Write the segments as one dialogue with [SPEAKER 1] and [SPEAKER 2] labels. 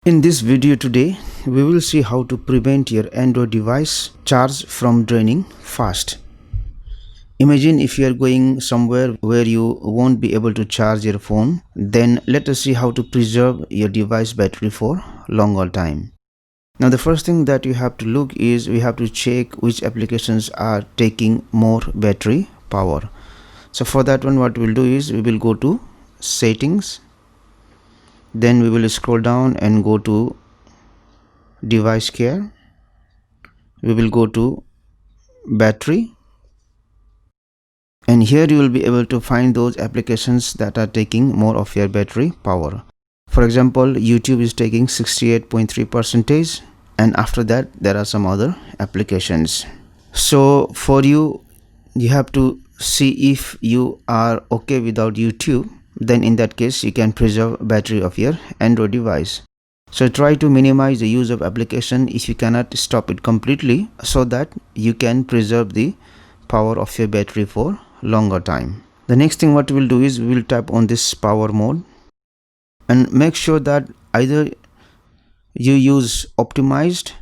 [SPEAKER 1] In this video today, we will see how to prevent your Android device charge from draining fast. Imagine if you are going somewhere where you won't be able to charge your phone, then let us see how to preserve your device battery for longer time. Now the first thing that you have to look is we have to check which applications are taking more battery power. So for that one, what we'll do is we will go to settings, then we will scroll down and go to device care. We will go to battery, and here you will be able to find those applications that are taking more of your battery power. For example, YouTube is taking 68.3%, and after that there are some other applications. So for you have to see if you are okay without YouTube, then in that case you can preserve battery of your Android device. So try to minimize the use of application if you cannot stop it completely, so that you can preserve the power of your battery for longer time. The next thing what we'll do is we will tap on this power mode and make sure that either you use optimized,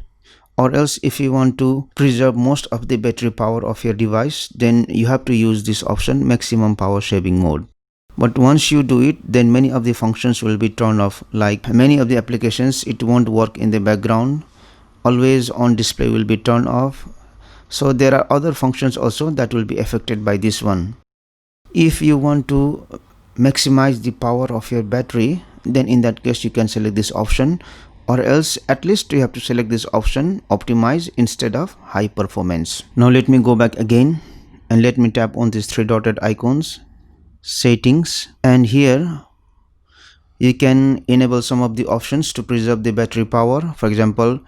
[SPEAKER 1] or else if you want to preserve most of the battery power of your device, then you have to use this option, maximum power saving mode. But once you do it, then many of the functions will be turned off. Like many of the applications, it won't work in the background. Always on display will be turned off. So there are other functions also that will be affected by this one. If you want to maximize the power of your battery, then in that case you can select this option, or else at least you have to select this option, optimize, instead of high performance. Now let me go back again and let me tap on these three dotted icons, settings, and here you can enable some of the options to preserve the battery power. For example,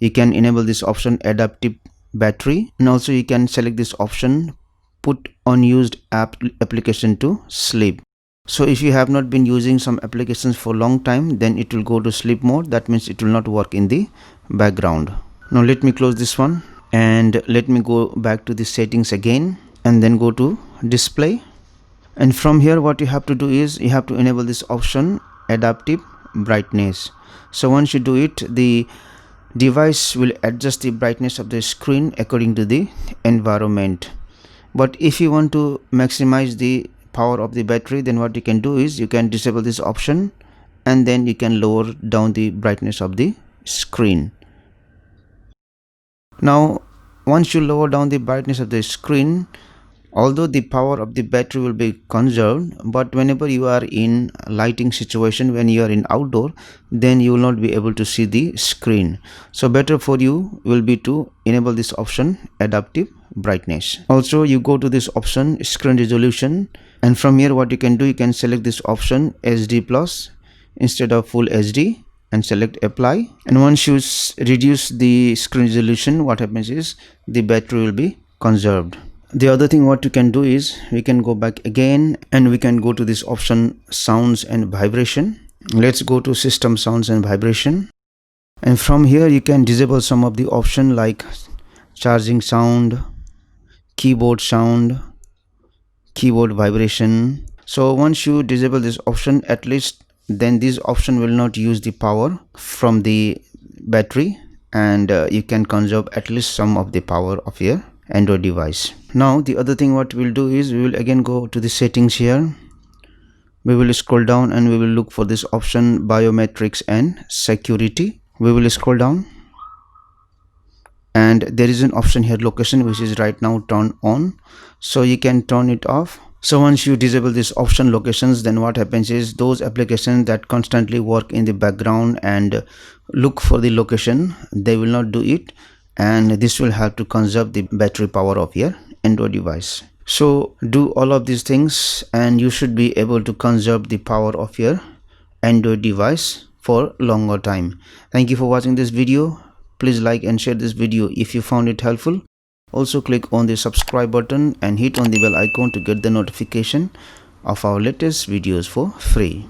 [SPEAKER 1] you can enable this option, adaptive battery, and also you can select this option, put unused application to sleep. So if you have not been using some applications for a long time, then it will go to sleep mode. That means it will not work in the background. Now let me close this one and let me go back to the settings again, and then go to display. And from here what you have to do is you have to enable this option, adaptive brightness. So once you do it, the device will adjust the brightness of the screen according to the environment. But if you want to maximize the power of the battery, then what you can do is you can disable this option, and then you can lower down the brightness of the screen. Now once you lower down the brightness of the screen, although the power of the battery will be conserved, but whenever you are in lighting situation, when you are in outdoor, then you will not be able to see the screen. So better for you will be to enable this option, adaptive brightness. Also you go to this option, screen resolution, and from here what you can do, you can select this option, HD plus instead of full HD, and select apply. And once you reduce the screen resolution, what happens is the battery will be conserved. The other thing what you can do is we can go back again and we can go to this option, sounds and vibration. Let's go to system sounds and vibration, and from here you can disable some of the option like charging sound, keyboard sound, keyboard vibration. So once you disable this option, at least then this option will not use the power from the battery, and you can conserve at least some of the power of your Android device. Now the other thing what we'll do is we will again go to the settings here. We will scroll down and we will look for this option, biometrics and security. We will scroll down and there is an option here, location, which is right now turned on, so you can turn it off. So once you disable this option, locations, then what happens is those applications that constantly work in the background and look for the location, they will not do it, and this will help to conserve the battery power of your Android device. So do all of these things and you should be able to conserve the power of your Android device for longer time. Thank you for watching this video. Please like and share this video if you found it helpful. Also click on the subscribe button and hit on the bell icon to get the notification of our latest videos for free.